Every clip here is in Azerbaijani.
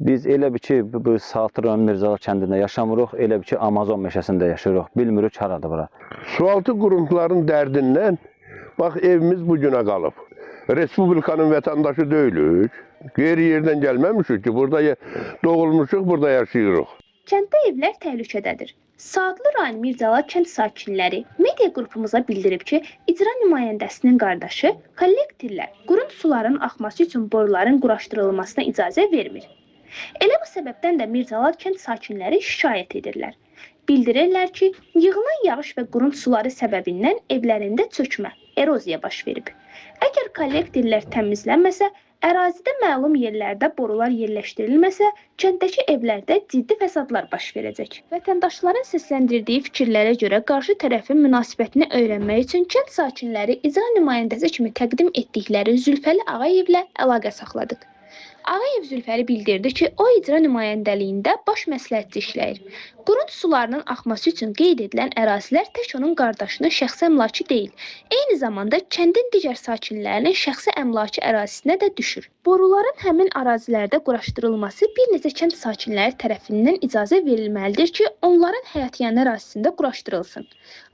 Biz elə bir ki, bu Saatlı rayon Mirzəli kəndində yaşamırıq, elə bir ki, Amazon meşəsində yaşayırıq. Bilmirik haradır bura. Sualtı quruntuların dərdindən, bax evimiz bu günə qalıb. Respublikanın vətəndaşı deyilik. Qeyri-yerdən gəlməmişik ki, burada doğulmuşuq, burada yaşayırıq. Kənddə evlər təhlükədədir. Saatlı rayon Mirzəli kənd sakinləri media qrupumuza bildirib ki, icra nümayəndəsinin qardaşı kollektorlar qurun suların axması üçün boruların quraşdırılmasına icazə vermir. Elə bu səbəbdən də Mirzəli kənd sakinləri şikayət edirlər. Bildirirlər ki, yığılan yağış və qurun suları səbəbindən evlərində çökmə, eroziya baş verib. Əgər kollektorlar təmizlənməsə, ərazidə məlum yerlərdə borular yerləşdirilməsə, kənddəki evlərdə ciddi fəsadlar baş verəcək. Vətəndaşların səsləndirdiyi fikirlərə görə qarşı tərəfin münasibətini öyrənmək üçün kənd sakinləri icra nümayəndəsi kimi təqdim etdikləri Zülfəli Ağayevlə əlaqə saxladıq. Ağayev Zülfəli bildirdi ki, o icra nümayəndəliyində baş məsləhətçi işləyir. Qurun sularının axması üçün qeyd edilən ərazilər tək onun qardaşının şəxsi əmlakı deyil, eyni zamanda kəndin digər sakinlərinin şəxsi əmlakı ərazisinə də düşür. Boruların həmin ərazilərdə quraşdırılması bir neçə kənd sakinləri tərəfindən icazə verilməlidir ki, onların həyətyanı ərazisində quraşdırılsın.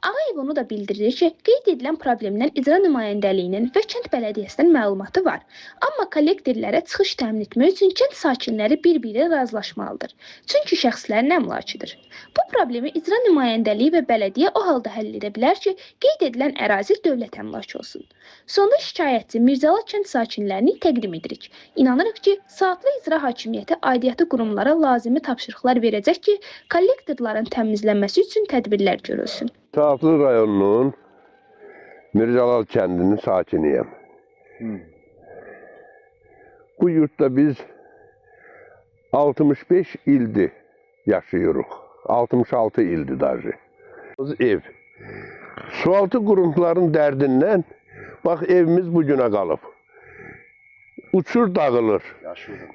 Ağayev onu da bildirir ki, qeyd edilən problemdən icra nümayəndəliyinin və kənd bələdiyyəsinin məlumatı var. Amma kollektorlara çıxış təmin etmək üçün kənd sakinləri bir-biri razılaşmalıdır. Çünki şəxslərin əmlakıdır. Bu problemi icra nümayəndəliyi və bələdiyyə o halda həll edə bilər ki, qeyd edilən ərazi dövlət əmlakı olsun. Sonda şikayətçi Mirzəli kənd sakinlərini təqdim edirik. İnanırıq ki, Saatlı İcra Hakimiyyəti aidiyyatı qurumlara lazımi tapşırıqlar verəcək ki, kollektorların təmizlənməsi üçün tədbirlər görülsün. Saatlı rayonunun Mirzəli kəndinin sakiniyəm. Bu yurtda biz 65 ildir yaşayırıq. 66 ildir dahi. Ev. Sualtı quruntuların dərdindən, bax evimiz bu günə qalıb. Uçur dağılır.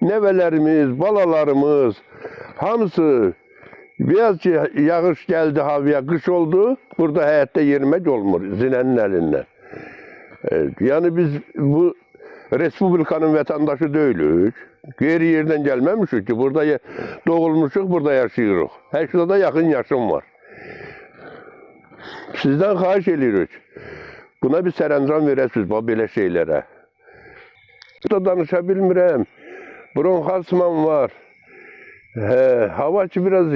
Nəvələrimiz, balalarımız, hamısı biraz ki yağış gəldi havaya, qış oldu, burada həyətdə yerimək olmur zinənin əlindən. Yəni biz bu Respublikanın vətəndaşı deyilik. Qeyri-yerdən gəlməmişik ki, burada doğulmuşuq, burada yaşayırıq. 80-a yaxın yaşım var. Sizdən xahiş edirik. Buna bir sərəncam verəsiniz, belə şeylərə. Burada danışa bilmirəm. Bronxasman var. Hava ki biraz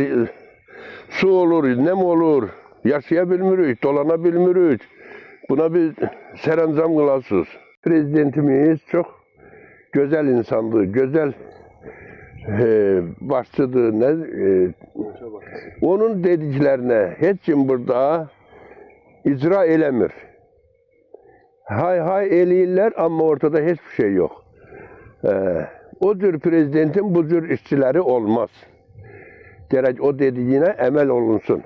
su olur, nem olur. Yaşaya bilmirik, dolana bilmirik. Buna bir sərəncam qılasınız. Prezidentimiz çox gözəl insandır, gözəl başçıdır. Onun dediklərinə heç kim burada icra eləmir. Hay eləyirlər, amma ortada heç bir şey yox. O cür prezidentin bu cür işçiləri olmaz. Gərək o dediyinə əməl olunsun.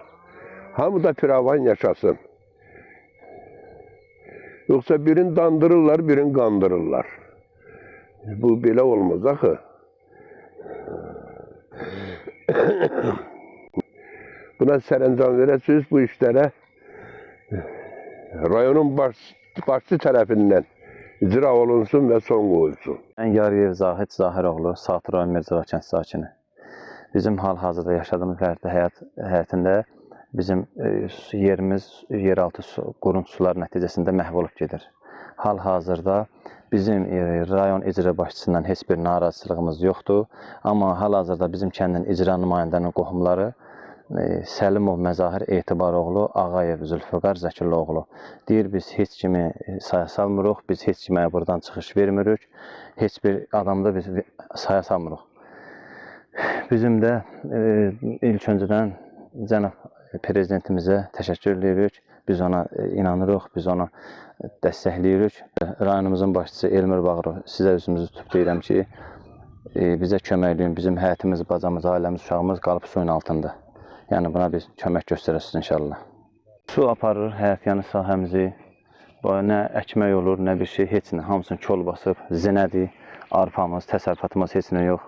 Hamı da firavan yaşasın. Yoxsa birini dandırırlar, birini qandırırlar. Bu belə olmaz axı. Buna sərəncam verəsiniz bu işlərə. Rayonun başçı tərəfindən icra olunsun və son qoyulsun. Mən Yariyev Zahid Zahiroğlu, Saatlı rayon Mirzəli kənd sakini. Bizim hal-hazırda yaşadığımız fərqli həyatında bizim yerimiz yeraltı quruntu sular nəticəsində məhv olub gedir. Hal-hazırda bizim rayon icra başçısından heç bir narazılığımız yoxdur. Amma hal-hazırda bizim kəndin icra nümayəndənin qohumları Səlimov Məzahir Etibaroğlu, Ağayev Zülfüqar Zəkiroğlu deyir, biz heç kimi saya salmırıq, biz heç kimə buradan çıxış vermirik, heç bir adamda biz saya salmırıq. Bizim də ilk öncədən cənab prezidentimizə təşəkkür edirik, biz ona inanırıq, biz ona dəstəkləyirik. Rayonumuzun başçısı Elmir Bağırov, sizə üzümüzü tutub deyirəm ki, bizə kömək edin, bizim həyətimiz, bacamız, ailəmiz, uşağımız qalıb suyun altında. Yəni buna biz kömək göstərəsiniz inşallah. Su aparır həyətyanı sahəmizi, nə əkmək olur, nə bir şey, heç nə, hamısını kol basıb, zinədir, arpamız, təsərrüfatımız heç nə yox.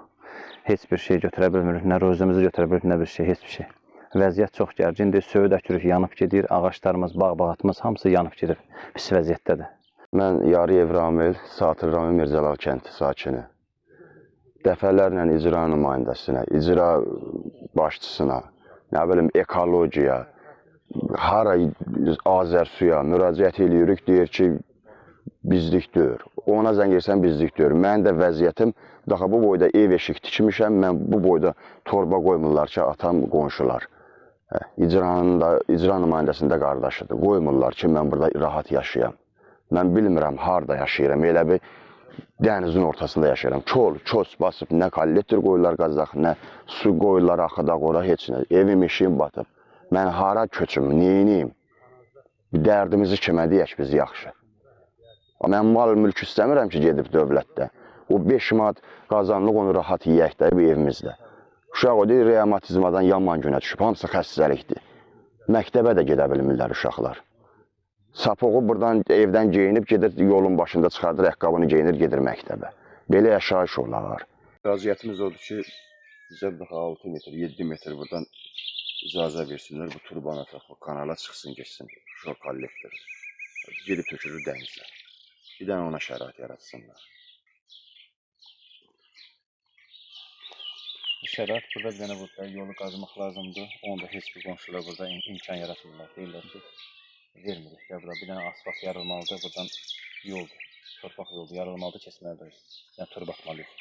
Heç bir şey götürə bilmirik, nə rozumuzu götürə bilmirik, nə bir şey, heç bir şey. Vəziyyət çox gərgindir, söyüd əkirik, yanıb gedir, ağaçlarımız, bağ-bağatımız hamısı yanıb gedir, pis vəziyyətdədir. Mən Yariyev Ramil, Saatlı rayon Mirzəli kənd sakini. dəfələrlə icra nümayəndəsinə, icra başçısına, nə bilim ekologiya, hara Azərsuya müraciət edirik, deyir ki, bizlik deyir. Ona zəng etsən bizlik deyir. Mənim də vəziyyətim, daha bu boyda ev eşik tikmişəm, mən bu boyda torba qoymurlar ki, atam qonşular. İcra nümayəndəsində qardaşıdır. Qoymurlar ki, mən burada rahat yaşayam. Mən bilmirəm harada yaşayıram, elə bir dənizin ortasında yaşayıram. Kös basıb, nə kollektor qoyurlar qazaq, nə su qoyurlar axıda qora, heç nə. Evim, eşiyim batıb. Mən hara köçüm, neyiniyim? Dərdimizi kimə deyək biz yaxşı? Mən mal mülk istəmirəm ki, gedib dövlətdə. O 5 manat qazanlıq onu rahat yiyək də bir evimizdə. Uşaq o deyir, revmatizmadan yaman günə düşüb, hamısı xəstəlikdir. Məktəbə də gedə bilmirlər uşaqlar. Sapoğu buradan evdən geyinib, gedir yolun başında çıxardır, əqqabını geyinir, gedir məktəbə. Belə yaşayış olar. Vəziyyətimiz odur ki, bizə 6 metr, 7 metr buradan icazə versinlər, bu turbana taxıb, kanala çıxsın, geçsin, şu kollektor. Gedib tökülür dənizə. Bir dənə ona şərait yaratsınlar. Şərait burada bir dənə burada yolu qazmaq lazımdır. Onu da heç bir qonşular burada imkan yaratmırlar. Deyirlər ki, vermirik. Bir dənə asfalt yarılmalıdır, buradan yoldur, torpaq yoldur, yarılmalıdır, keçməlidir. Yəni turb atmalıyıq.